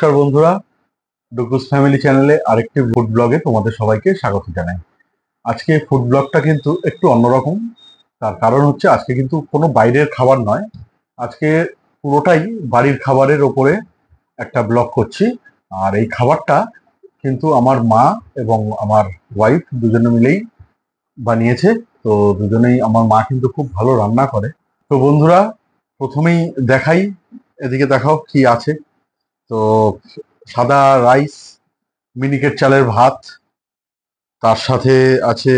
নমস্কার বন্ধুরা, ডুকুস ফ্যামিলি চ্যানেলে আরেকটি ফুড ব্লগে তোমাদের সবাইকে স্বাগত জানাই। আজকে ফুড ব্লগটা কিন্তু একটু অন্যরকম। তার কারণ হচ্ছে আজকে কিন্তু কোনো বাইরের খাবার নয়, আজকে পুরোটাই বাড়ির খাবারের ওপরে একটা ব্লগ করছি। আর এই খাবারটা কিন্তু আমার মা এবং আমার ওয়াইফ দুজনে মিলেই বানিয়েছে। তো দুজনেই, আমার মা কিন্তু খুব ভালো রান্না করে। তো বন্ধুরা, প্রথমেই দেখাই, এদিকে দেখাও কি আছে। তো সাদা রাইস, মিনিকেট চালের ভাত, তার সাথে আছে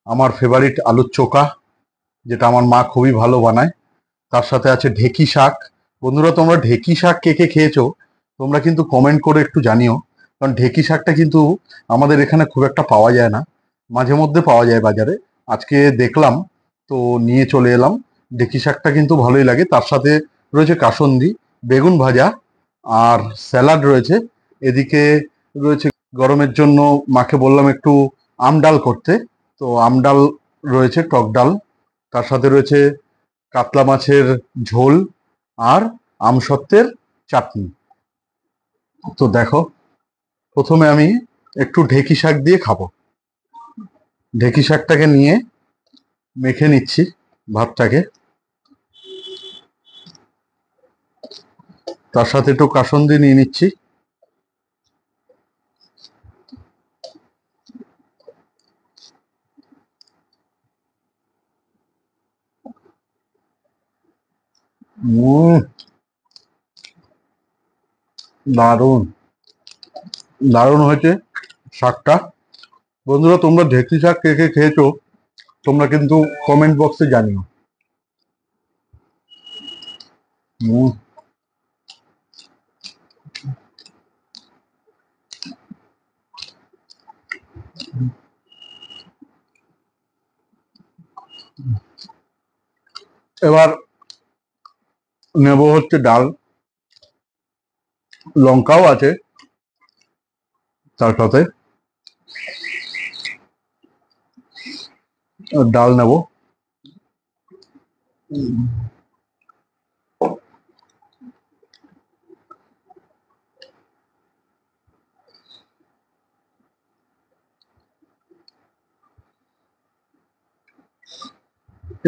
আমার ফেভারিট আলুর চোখা, যেটা আমার মা খুবই ভালো বানায়। তার সাথে আছে ঢেঁকি শাক। বন্ধুরা, তোমরা ঢেঁকি শাক কে কে খেয়েছো তোমরা কিন্তু কমেন্ট করে একটু জানিও। কারণ ঢেঁকি শাকটা কিন্তু আমাদের এখানে খুব একটা পাওয়া যায় না, মাঝে মধ্যে পাওয়া যায় বাজারে। আজকে দেখলাম, তো নিয়ে চলে এলাম। ঢেঁকি শাকটা কিন্তু ভালোই লাগে। তার সাথে রয়েছে কাসন্দি, বেগুন ভাজা, আর স্যালাড রয়েছে। এদিকে রয়েছে, গরমের জন্য মাকে বললাম একটু আম ডাল করতে, তো আম ডাল রয়েছে, টক ডাল। তার সাথে রয়েছে কাতলা মাছের ঝোল আর আমসত্ত্বের চাটনি। তো দেখো, প্রথমে আমি একটু ঢেঁকি শাক দিয়ে খাবো। ঢেঁকি শাকটাকে নিয়ে মেখে নিচ্ছি ভাতটাকে, তার সাথে একটু কাসন্দি নিয়ে নিচ্ছি। উম, দারুণ দারুণ হয়েছে শাকটা। বন্ধুরা, তোমরা ঢেঁকি শাক কে কে খেয়েছো তোমরা কিন্তু কমেন্ট বক্সে জানিও। উম, এবার নেব হচ্ছে ডাল, লঙ্কাও আছে তার সাথে। ডাল নেব।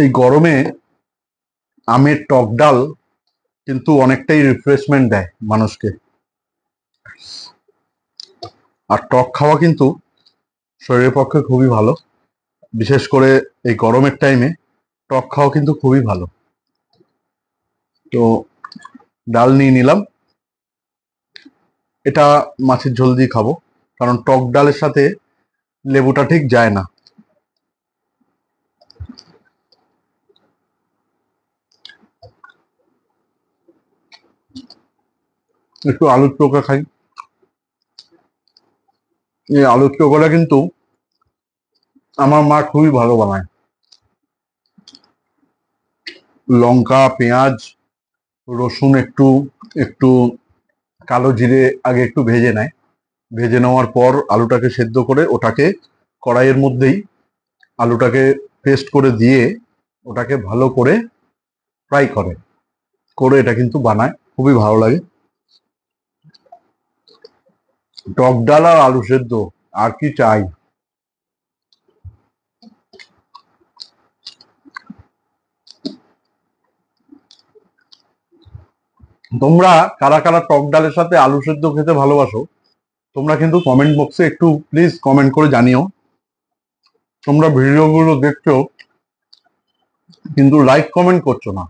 এই গরমে আমের টক ডাল কিন্তু অনেকটাই রিফ্রেশমেন্ট দেয় মানুষকে। আর টক খাওয়া কিন্তু শরীরের পক্ষে খুবই ভালো, বিশেষ করে এই গরমের টাইমে টক খাওয়া কিন্তু খুবই ভালো। তো ডাল নিয়ে নিলাম। এটা মাছের ঝোল দিয়ে খাবো, কারণ টক ডালের সাথে লেবুটা ঠিক যায় না। একটু আলুর চোখা খাই। এই আলুর চোখাটা কিন্তু আমার মা খুবই ভালো বানায়। লঙ্কা, পেঁয়াজ, রসুন একটু একটু কালো জিরে আগে একটু ভেজে নেয়। ভেজে নেওয়ার পর আলুটাকে সেদ্ধ করে ওটাকে কড়াইয়ের মধ্যেই আলুটাকে পেস্ট করে দিয়ে ওটাকে ভালো করে ফ্রাই করে করে এটা কিন্তু বানায়, খুবই ভালো লাগে। টক ডাল আর আলু সেদ্ধ, আর কি চাই। তোমরা কারা কারা টক ডালের সাথে আলু সেদ্ধ খেতে ভালোবাসো তোমরা কিন্তু কমেন্ট বক্সে একটু প্লিজ কমেন্ট করে জানিও। তোমরা ভিডিওগুলো দেখছো কিন্তু লাইক কমেন্ট করছো না।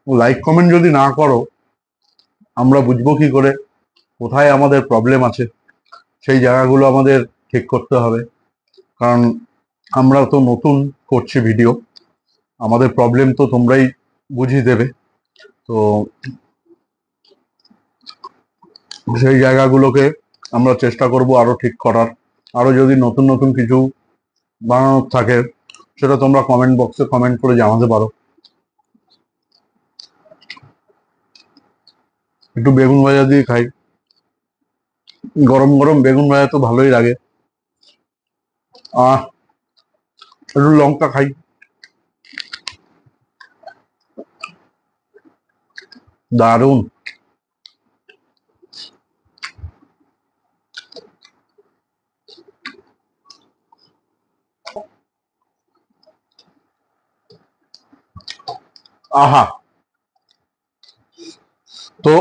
লাইক কমেন্ট যদি না করো, আমরা বুঝবো কি করে কোথায় আমাদের প্রবলেম আছে। সেই জায়গাগুলো আমাদের ঠিক করতে হবে, কারণ আমরা তো নতুন করছি ভিডিও, আমাদের প্রবলেম তো তোমরাই বুঝিয়ে দেবে। তো সেই জায়গাগুলোকে আমরা চেষ্টা করব আরো ঠিক করার। আরো যদি নতুন নতুন কিছু বানানোর থাকে, সেটা তোমরা কমেন্ট বক্সে কমেন্ট করে জানাতে পারো। একটু বেগুন ভাজা দিয়ে খাই, গরম গরম বেগুন ভাজা তো ভালোই লাগে। আহ একটু লঙ্কা খাই। দারুণ। আহা! তো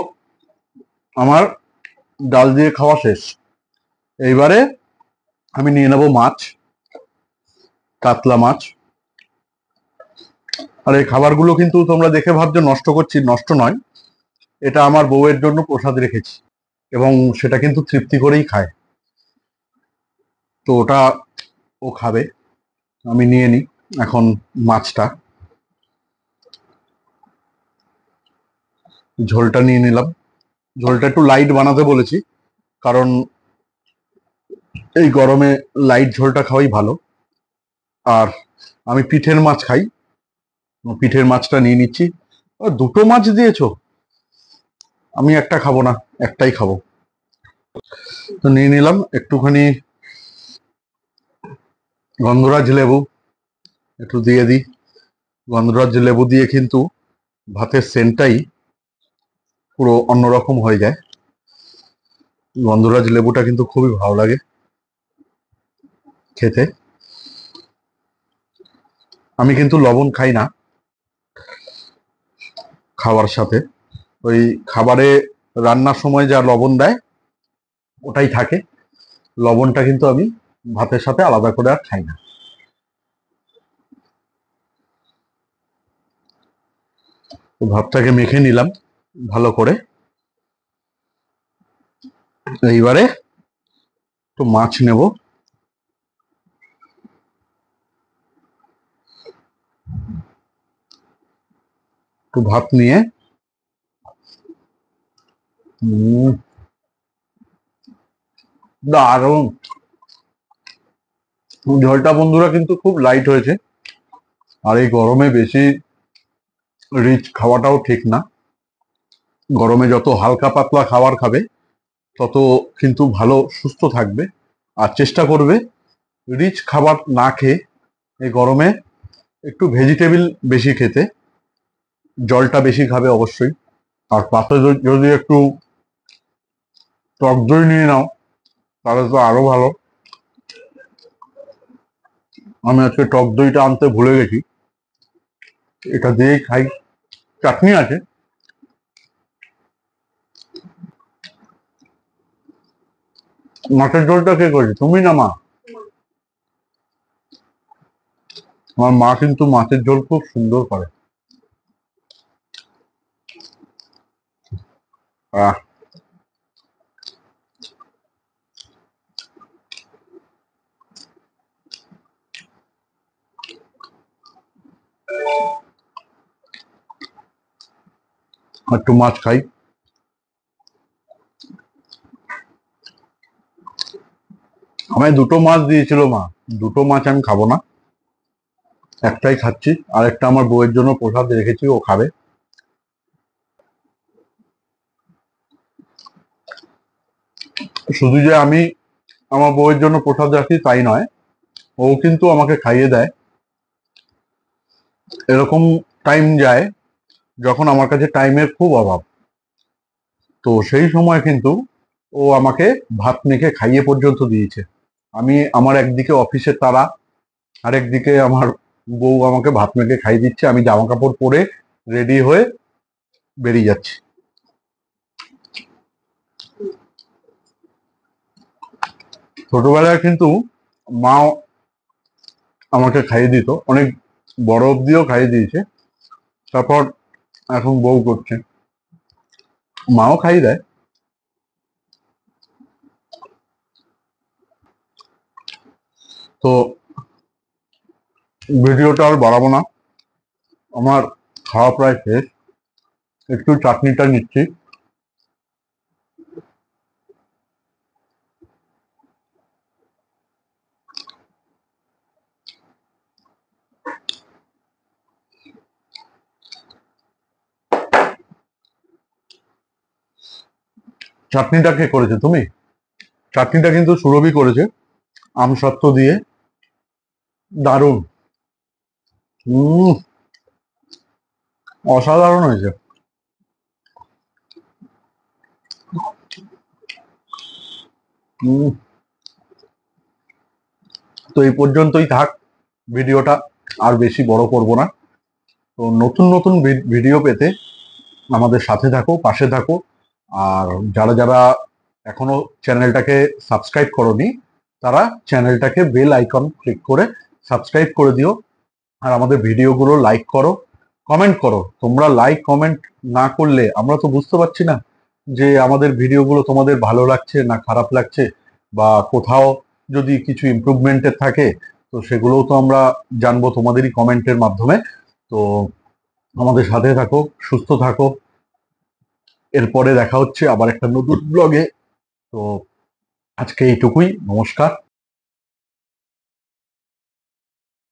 আমার ডাল দিয়ে খাওয়া শেষ। এইবারে আমি নিয়ে নেব মাছ, কাতলা মাছ। আর এই খাবারগুলো কিন্তু তোমরা দেখে ভাবছো নষ্ট করছি, নষ্ট নয়। এটা আমার বউয়ের জন্য প্রসাদ রেখেছি এবং সেটা কিন্তু তৃপ্তি করেই খায়। তো ওটা ও খাবে। আমি নিয়ে নিই এখন মাছটা, ঝোলটা নিয়ে নিলাম। ঝোলটা একটু লাইট বানাতে বলেছি, কারণ এই গরমে লাইট ঝোলটা খাওয়াই ভালো। আর আমি পিঠের মাছ খাই, পিঠের মাছটা নিয়ে নিচ্ছি। দুটো মাছ দিয়েছো, আমি একটা খাবো না, একটাই খাবো। তো নিয়ে নিলাম একটুখানি গন্ধরাজ লেবু, একটু দিয়ে দিই। গন্ধরাজ লেবু দিয়ে কিন্তু ভাতের সেন্টটাই পুরো অন্যরকম হয়ে যায়। গন্ধরাজ লেবুটা কিন্তু খুবই ভালো লাগে খেতে। আমি কিন্তু লবণ খাই না খাওয়ার সাথে। ওই খাবারে রান্নার সময় যা লবণ দেয় ওটাই থাকে, লবণটা কিন্তু আমি ভাতের সাথে আলাদা করে আর খাই না। তো ভাতটাকে মেখে নিলাম ভালো করে। এইবারে একটু মাছ নেব, একটু ভাত নিয়ে দারুণ ঝোলটা বন্ধুরা কিন্তু খুব লাইট হয়েছে। আর এই গরমে বেশি রিচ খাওয়াটাও ঠিক না। গরমে যত হালকা পাতলা খাবার খাবে তত কিন্তু ভালো সুস্থ থাকবে। আর চেষ্টা করবে রিচ খাবার না খেয়ে এই গরমে একটু ভেজিটেবল বেশি খেতে। জলটা বেশি খাবে অবশ্যই। আর পাতে যদি একটু টক দই নিয়ে নাও তাহলে তো আরো ভালো। আমি আজকে টক দইটা আনতে ভুলে গেছি, এটা দিয়েই খাই। চাটনি আছে। মাছের ঝোলটা কে করেছে, তুমি না মা? আমার মা কিন্তু মাছের ঝোল খুব সুন্দর করে। আহ, একটু মাছ খাই। আমায় দুটো মাছ দিয়েছিল মা, দুটো মাছ আমি খাবো না, একটাই খাচ্ছি। আর একটা আমার বউয়ের জন্য প্রসাদ রেখেছি, ও খাবে। শুধু যে আমি আমার বউয়ের জন্য প্রসাদ রাখি তাই নয়, ও কিন্তু আমাকে খাইয়ে দেয়। এরকম টাইম যায় যখন আমার কাছে টাইমের খুব অভাব, তো সেই সময় কিন্তু ও আমাকে ভাত মেখে খাইয়ে পর্যন্ত দিয়েছে। আমি আমার একদিকে অফিসের তাড়া, আর একদিকে আমার বউ আমাকে ভাত মেখে খাইয়ে দিচ্ছে, আমি জামা কাপড় পরে রেডি হয়ে বেরিয়ে যাচ্ছি। ছোটবেলায় কিন্তু মা আমাকে খাইয়ে দিত, অনেক বড় অব্দিও খাইয়ে দিয়েছে। তারপর এখন বউ করছে, মাও খাইয়ে দেয়। তো ভিডিওটা আর বাড়াবো না, আমার খাওয়া প্রায় শেষ। একটু চাটনিটা নিচ্ছি। চাটনিটা কে করেছে, তুমি? চাটনিটা কিন্তু সুরভি করেছে, আমসত্ত্ব দিয়ে। দারুণ। অসাধারণ হয়েছে। উম, তো এই পর্যন্তই থাক ভিডিওটা, আর বেশি বড় করব না। তো নতুন নতুন ভিডিও পেতে আমাদের সাথে থাকো, পাশে থাকো। আর যারা যারা এখনো চ্যানেলটাকে সাবস্ক্রাইব করোনি, তারা চ্যানেলটাকে বেল আইকন ক্লিক করে সাবস্ক্রাইব করে দিও। আর আমাদের ভিডিওগুলো লাইক করো, কমেন্ট করো। তোমরা লাইক কমেন্ট না করলে আমরা তো বুঝতে পারছি না যে আমাদের ভিডিওগুলো তোমাদের ভালো লাগছে না খারাপ লাগছে, বা কোথাও যদি কিছু ইমপ্রুভমেন্টের থাকে তো সেগুলোও তো আমরা জানবো তোমাদেরই কমেন্টের মাধ্যমে। তো আমাদের সাথে থাকো, সুস্থ থাকো। এরপরে দেখা হচ্ছে আবার একটা নতুন ব্লগে। তো আজকে এইটুকুই, নমস্কার।